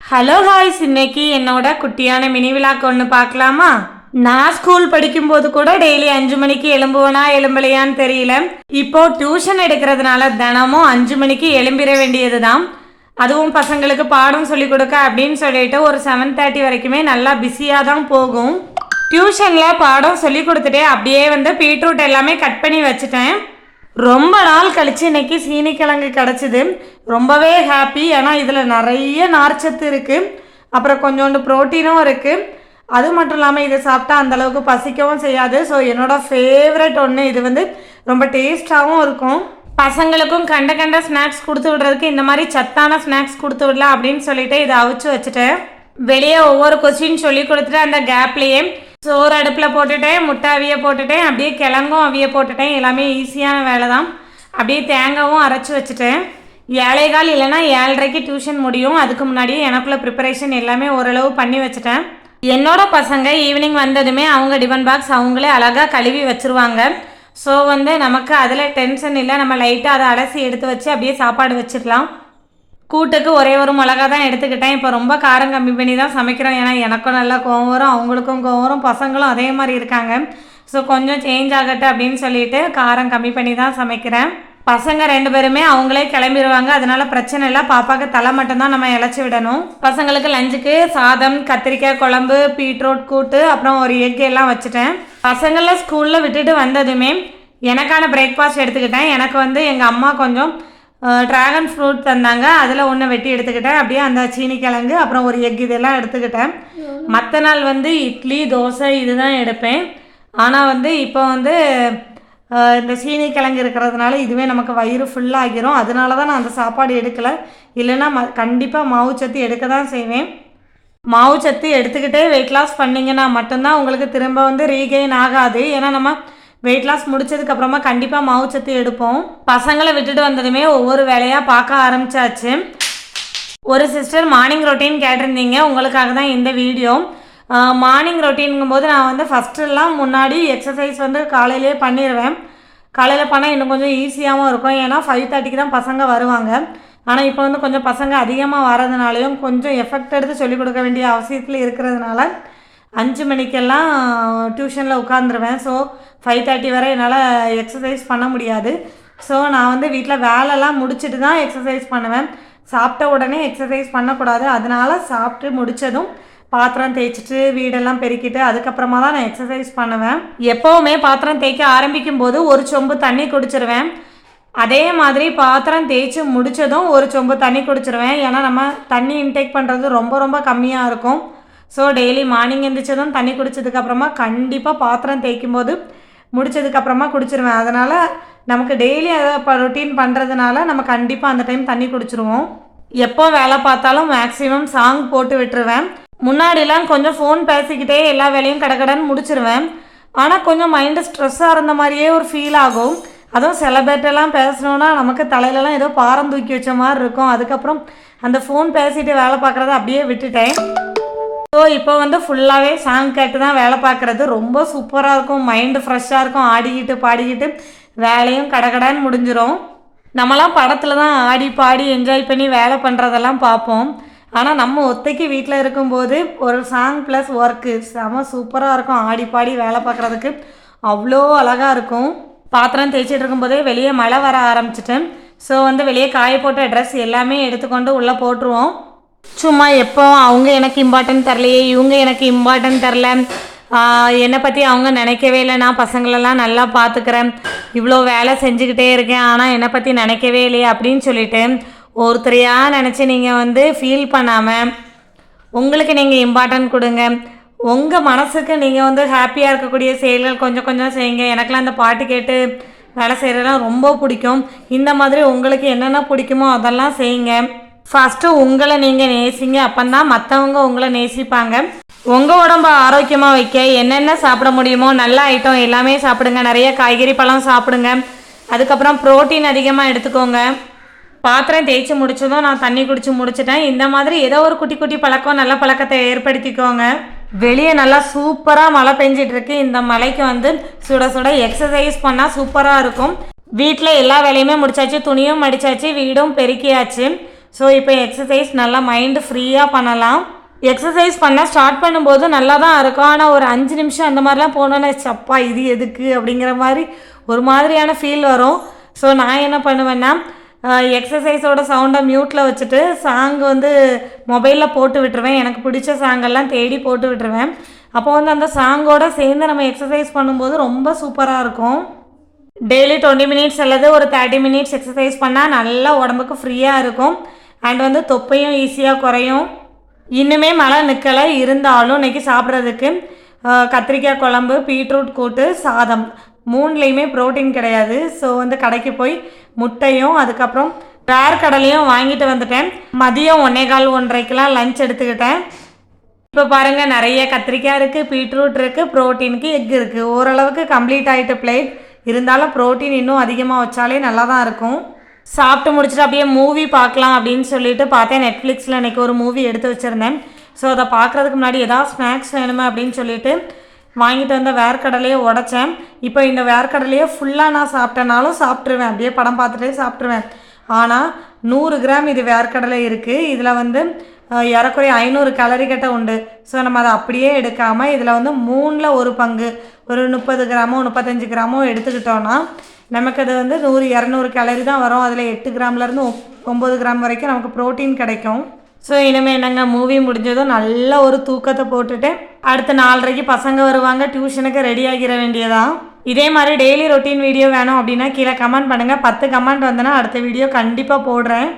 Hello ஹாய்ஸ், இன்னைக்கு என்னோட குட்டியான மினி விழாக்கு ஒன்று பார்க்கலாமா? நான் ஸ்கூல் படிக்கும்போது கூட டெய்லி 5 மணிக்கு எழும்புவனா எழும்பலையான்னு தெரியல. இப்போ டியூஷன் எடுக்கிறதுனால தினமும் 5 மணிக்கு எழும்பிட வேண்டியது தான். அதுவும் பசங்களுக்கு பாடம் சொல்லி கொடுக்க அப்படின்னு சொல்லிட்டு ஒரு 7:30 வரைக்குமே நல்லா பிஸியாக தான் போகும். டியூஷனில் பாடம் சொல்லி கொடுத்துட்டே அப்படியே பீட்ரூட் எல்லாமே கட் பண்ணி வச்சுட்டேன். ரொம்ப நாள் கழித்து இன்றைக்கி சீனிக்கிழங்கு கிடச்சிது. ரொம்பவே ஹாப்பி. ஏன்னா இதில் நிறைய நார்ச்சத்து இருக்குது, அப்புறம் கொஞ்சோண்டு ப்ரோட்டீனும் இருக்குது. அது மட்டும் இல்லாமல் இதை சாப்பிட்டா அந்தளவுக்கு பசிக்கவும் செய்யாது. ஸோ என்னோடய ஃபேவரட் ஒன்று. இது ரொம்ப டேஸ்ட்டாகவும் இருக்கும். பசங்களுக்கும் கண்ட கண்ட ஸ்நாக்ஸ் கொடுத்து விடுறதுக்கு இந்த மாதிரி சத்தான ஸ்நாக்ஸ் கொடுத்து விடலாம் அப்படின்னு சொல்லிட்டு இதை அவிச்சு வச்சுட்டேன். வெளியே ஒவ்வொரு கொஸ்டின் சொல்லி கொடுத்துட்டு அந்த கேப்லேயே சோறு அடுப்பில் போட்டுட்டேன், முட்டை அவிய போட்டுட்டேன், அப்படியே கிழங்கும் அவிய போட்டுட்டேன். எல்லாமே ஈஸியான வேலை தான். அப்படியே தேங்காயும் அரைச்சி வச்சுட்டேன். 7:15 இல்லைனா 7:30க்கு டியூஷன் முடியும். அதுக்கு முன்னாடியே எனக்குள்ள ப்ரிப்பரேஷன் எல்லாமே ஓரளவு பண்ணி வச்சுட்டேன். என்னோட பசங்க ஈவினிங் வந்ததுமே அவங்க டிஃபன் பாக்ஸ் அவங்களே அழகாக கழுவி வச்சுருவாங்க. ஸோ நமக்கு அதில் டென்ஷன் இல்லை. நம்ம லைட்டாக அதை அலசி எடுத்து வச்சு அப்படியே சாப்பாடு வச்சுக்கலாம். கூட்டுக்கு ஒரே ஒரு மிளகா தான் எடுத்துக்கிட்டேன். இப்போ ரொம்ப காரம் கம்மி பண்ணி தான் சமைக்கிறோம். ஏன்னா எனக்கும் நல்லா கோவம் வரும், அவங்களுக்கும் கோவம் வரும், பசங்களும் அதே மாதிரி இருக்காங்க. ஸோ கொஞ்சம் சேஞ்ச் ஆகட்டும் அப்படின்னு சொல்லிட்டு காரம் கம்மி பண்ணி தான் சமைக்கிறேன். பசங்க 2 பேருமே அவங்களே கிளம்பிடுவாங்க, அதனால பிரச்சனை இல்லை. பாப்பாவுக்கு தலை மட்டும்தான் நம்ம இழைச்சி விடணும். பசங்களுக்கு லஞ்சுக்கு சாதம், கத்திரிக்காய் குழம்பு, பீட்ரூட் கூட்டு, அப்புறம் ஒரு எக் எல்லாம் வச்சுட்டேன். பசங்களை ஸ்கூலில் விட்டுட்டு வந்ததுமே எனக்கான பிரேக்ஃபாஸ்ட் எடுத்துக்கிட்டேன். எனக்கு எங்கள் அம்மா கொஞ்சம் ட்ராகன் ஃப்ரூட் தந்தாங்க, அதில் ஒன்று வெட்டி எடுத்துக்கிட்டேன். அப்படியே அந்த சீனிக்கிழங்கு, அப்புறம் ஒரு எக் இதெல்லாம் எடுத்துக்கிட்டேன். மற்ற நாள் இட்லி தோசை இதுதான் எடுப்பேன். ஆனால் இப்போ இந்த சீனிக்கிழங்கு இருக்கிறதுனால இதுவே நமக்கு வயிறு ஃபுல்லாகிரும். அதனால தான் நான் அந்த சாப்பாடு எடுக்கலை. இல்லைன்னா கண்டிப்பாக மாவுச்சத்து எடுக்க தான் செய்வேன். மாவுச்சத்து எடுத்துக்கிட்டே வெயிட் லாஸ் பண்ணிங்கன்னா மட்டும்தான் உங்களுக்கு திரும்ப ரீகெயின் ஆகாது. ஏன்னா நம்ம வெயிட் லாஸ் முடிச்சதுக்கப்புறமா கண்டிப்பாக மாவுச்சத்து எடுப்போம். பசங்களை விட்டுட்டு வந்ததுமே ஒவ்வொரு வேலையாக பார்க்க ஆரம்பித்தாச்சு. ஒரு சிஸ்டர் மார்னிங் ரொட்டீன் கேட்டிருந்தீங்க, உங்களுக்காக தான் இந்த வீடியோ. மார்னிங் ரொட்டீனுங்கும்போது நான் ஃபஸ்ட்டெல்லாம் முன்னாடி எக்ஸசைஸ் காலையிலே பண்ணிடுவேன். காலையில் பண்ணால் இன்னும் கொஞ்சம் ஈஸியாகவும் இருக்கும். ஏன்னா 5:30க்கு தான் பசங்க வருவாங்க. ஆனால் இப்போ கொஞ்சம் பசங்க அதிகமாக வரதுனாலையும் கொஞ்சம் எஃபெக்ட் எடுத்து சொல்லிக் கொடுக்க வேண்டிய அவசியத்தில் இருக்கிறதுனால 5 மணிக்கெல்லாம் டியூஷனில் உட்காந்துருவேன். ஸோ 5:30 வரை என்னால் எக்ஸசைஸ் பண்ண முடியாது. ஸோ நான் வீட்டில் வேலைலாம் முடிச்சுட்டு தான் எக்ஸசைஸ் பண்ணுவேன். சாப்பிட்ட உடனே எக்ஸசைஸ் பண்ணக்கூடாது. அதனால் சாப்பிட்டு முடித்ததும் பாத்திரம் தேய்ச்சிட்டு வீடெல்லாம் பெருக்கிட்டு அதுக்கப்புறமா தான் நான் எக்ஸசைஸ் பண்ணுவேன். எப்போவுமே பாத்திரம் தேய்க்க ஆரம்பிக்கும் போது ஒரு சொம்பு தண்ணி குடிச்சிருவேன். அதே மாதிரி பாத்திரம் தேய்ச்சி முடித்ததும் ஒரு சொம்பு தண்ணி குடிச்சிருவேன். ஏன்னா நம்ம தண்ணி இன்டேக் பண்ணுறது ரொம்ப ரொம்ப கம்மியாக இருக்கும். ஸோ டெய்லி மார்னிங் எழுந்திரிச்சதும் தண்ணி குடித்ததுக்கப்புறமா கண்டிப்பாக பாத்திரம் தேய்க்கும் போது முடித்ததுக்கப்புறமா குடிச்சிருவேன். அதனால் நமக்கு டெய்லி அதை ரொட்டீன் பண்ணுறதுனால நம்ம கண்டிப்பாக அந்த டைம் தண்ணி குடிச்சிருவோம். எப்போ வேலை பார்த்தாலும் மேக்ஸிமம் சாங் போட்டு விட்டுருவேன். முன்னாடிலாம் கொஞ்சம் ஃபோன் பேசிக்கிட்டே எல்லா வேலையும் கடகடன்னு முடிச்சிருவேன். ஆனால் கொஞ்சம் மைண்டு ஸ்ட்ரெஸ்ஸாக இருந்த மாதிரியே ஒரு ஃபீல் ஆகும். அதுவும் சில பேர்ட்டெல்லாம் பேசணுன்னா நமக்கு தலையிலலாம் ஏதோ பாரம் தூக்கி வச்ச மாதிரி இருக்கும். அதுக்கப்புறம் அந்த ஃபோன் பேசிட்டு வேலை பார்க்குறத அப்படியே விட்டுட்டேன். ஸோ இப்போ ஃபுல்லாகவே சாங் கேட்டு தான் வேலை பார்க்குறது. ரொம்ப சூப்பராக இருக்கும், மைண்டு ஃப்ரெஷ்ஷாக இருக்கும். ஆடிக்கிட்டு பாடிக்கிட்டு வேலையும் கடகடான்னு முடிஞ்சிடும். நம்மளாம் படத்தில் தான் ஆடி பாடி என்ஜாய் பண்ணி வேலை பண்ணுறதெல்லாம் பார்ப்போம். ஆனால் நம்ம ஒத்தைக்கு வீட்டில் இருக்கும்போது ஒரு சாங் ப்ளஸ் ஒர்க்கு செம சூப்பராக இருக்கும். ஆடி பாடி வேலை பார்க்குறதுக்கு அவ்வளோ அழகாக இருக்கும். பாத்திரம் தேய்ச்சிட்டு இருக்கும்போதே வெளியே மழை வர ஆரம்பிச்சிட்டேன். ஸோ வெளியே காய போட்ட ட்ரெஸ் எல்லாமே எடுத்துக்கொண்டு உள்ளே போட்டுருவோம். சும்மா எப்போ அவங்க எனக்கு இம்பார்ட்டன்ட் தரலையே, இவங்க எனக்கு இம்பார்ட்டன்ட் தரல, என்னை பற்றி அவங்க நினைக்கவே இல்லை, நான் பசங்களெல்லாம் நல்லா பார்த்துக்கிறேன், இவ்வளோ வேலை செஞ்சுக்கிட்டே இருக்கேன், ஆனால் என்னை பற்றி நினைக்கவே இல்லையே அப்படின்னு சொல்லிட்டு ஒருத்தரையாக நினச்சி நீங்கள் ஃபீல் பண்ணாமல் உங்களுக்கு நீங்கள் இம்பார்ட்டன்ட் கொடுங்க. உங்கள் மனசுக்கு நீங்கள் ஹாப்பியாக இருக்கக்கூடிய செயல்கள் கொஞ்சம் கொஞ்சம் செய்யுங்க. எனக்கெலாம் அந்த பாட்டு கேட்டு வேலை செய்கிறதுலாம் ரொம்ப பிடிக்கும். இந்த மாதிரி உங்களுக்கு என்னென்ன பிடிக்குமோ அதெல்லாம் செய்யுங்க. ஃபஸ்ட்டு உங்களை நீங்கள் நேசிங்க, அப்போந்தான் மற்றவங்க உங்களை நேசிப்பாங்க. உங்கள் உடம்பை ஆரோக்கியமாக வைக்க என்னென்ன சாப்பிட முடியுமோ நல்ல ஐட்டம் எல்லாமே சாப்பிடுங்க. நிறைய காய்கறி பழம் சாப்பிடுங்க. அதுக்கப்புறம் ப்ரோட்டீன் அதிகமாக எடுத்துக்கோங்க. பாத்திரம் தேய்ச்சி முடிச்சதும் நான் தண்ணி குடிச்சு முடிச்சிட்டேன். இந்த மாதிரி ஏதோ ஒரு குட்டி குட்டி பழக்கம் நல்ல பழக்கத்தை ஏற்படுத்திக்கோங்க. வெளியே நல்லா சூப்பராக மழை பெஞ்சிட்ருக்கு. இந்த மழைக்கு சுட சுட எக்ஸசைஸ் பண்ணால் சூப்பராக இருக்கும். வீட்டில் எல்லா வேலையுமே முடிச்சாச்சு, துணியும் மடித்தாச்சு, வீடும் பெருக்கியாச்சு. ஸோ இப்போ எக்ஸசைஸ் நல்லா மைண்டு ஃப்ரீயாக பண்ணலாம். எக்ஸசைஸ் பண்ண ஸ்டார்ட் பண்ணும்போது நல்லா தான் இருக்கும். ஆனால் ஒரு 5 நிமிஷம் அந்த மாதிரிலாம் போனோன்னே சப்பா இது எதுக்கு அப்படிங்கிற மாதிரி ஒரு மாதிரியான ஃபீல் வரும். ஸோ நான் என்ன பண்ணுவேன்னா எக்ஸசைஸோட சவுண்டை மியூட்டில் வச்சுட்டு சாங் வந்து மொபைலில் போட்டு விட்டுருவேன். எனக்கு பிடிச்ச சாங்கெல்லாம் தேடி போட்டு விட்டுருவேன். அப்போ வந்து அந்த சாங்கோடு சேர்ந்து நம்ம எக்ஸசைஸ் பண்ணும்போது ரொம்ப சூப்பராக இருக்கும். டெய்லி 20 மினிட்ஸ் அல்லது ஒரு 30 மினிட்ஸ் எக்ஸசைஸ் பண்ணால் நல்லா உடம்புக்கு ஃப்ரீயாக இருக்கும். அண்ட் வந்து தொப்பையும் ஈஸியாக குறையும். இன்னுமே மழை நிற்கலை, இருந்தாலும் இன்றைக்கி சாப்பிட்றதுக்கு கத்திரிக்காய் குழம்பு, பீட்ரூட் கூட்டு, சாதம் 3லேயுமே ப்ரோட்டீன் கிடையாது. ஸோ வந்து கடைக்கு போய் முட்டையும் அதுக்கப்புறம் வேர்க்கடலையும் வாங்கிட்டு வந்துட்டேன். மதியம் 1:15 1:30க்கெலாம் லஞ்ச் எடுத்துக்கிட்டேன். இப்போ பாருங்கள் நிறைய கத்திரிக்காய் இருக்குது, பீட்ரூட் இருக்குது, ப்ரோட்டீனுக்கு எக் இருக்குது. ஓரளவுக்கு கம்ப்ளீட் ஆகிட்டு பிளேட். இருந்தாலும் ப்ரோட்டீன் இன்னும் அதிகமாக வச்சாலே நல்லா தான் இருக்கும். சாப்பிட்டு முடிச்சுட்டு அப்படியே மூவி பார்க்கலாம் அப்படின்னு சொல்லிட்டு பார்த்தேன். நெட்ஃப்ளிக்ஸில் இன்றைக்கி ஒரு மூவி எடுத்து வச்சுருந்தேன். ஸோ அதை பார்க்குறதுக்கு முன்னாடி ஏதாவது ஸ்நாக்ஸ் வேணுமே அப்படின்னு சொல்லிட்டு வாங்கிட்டு வந்த வேர்க்கடலையே உடைச்சேன். இப்போ இந்த வேர்க்கடலையே ஃபுல்லாக நான் சாப்பிட்டேனாலும் சாப்பிட்ருவேன், அப்படியே படம் பார்த்துட்டே சாப்பிட்ருவேன். ஆனால் 100 கிராம் இது வேர்க்கடலை இருக்குது. இதில் வந்து ஏறக்குறைய 500 கேலரி கிட்ட உண்டு. ஸோ நம்ம அதை அப்படியே எடுக்காமல் இதில் வந்து 3ல் 1 பங்கு ஒரு 30 கிராமோ 35 கிராமோ எடுத்துக்கிட்டோன்னா நமக்கு அது வந்து 100-200 கேலரி தான் வரும். அதில் 8 கிராம்லேருந்து 9 கிராம் வரைக்கும் நமக்கு ப்ரோட்டீன் கிடைக்கும். ஸோ இனிமேல் என்னங்க மூவி முடிஞ்சதும் நல்ல ஒரு தூக்கத்தை போட்டுட்டு அடுத்த 4:30க்கு பசங்க வருவாங்க, டியூஷனுக்கு ரெடி ஆகிற வேண்டியதான். இதே மாதிரி டெய்லி ரொட்டீன் வீடியோ வேணும் அப்படின்னா கீழே கமெண்ட் பண்ணுங்கள். 10 கமெண்ட் வந்தனா அடுத்த வீடியோ கண்டிப்பாக போடுறேன்.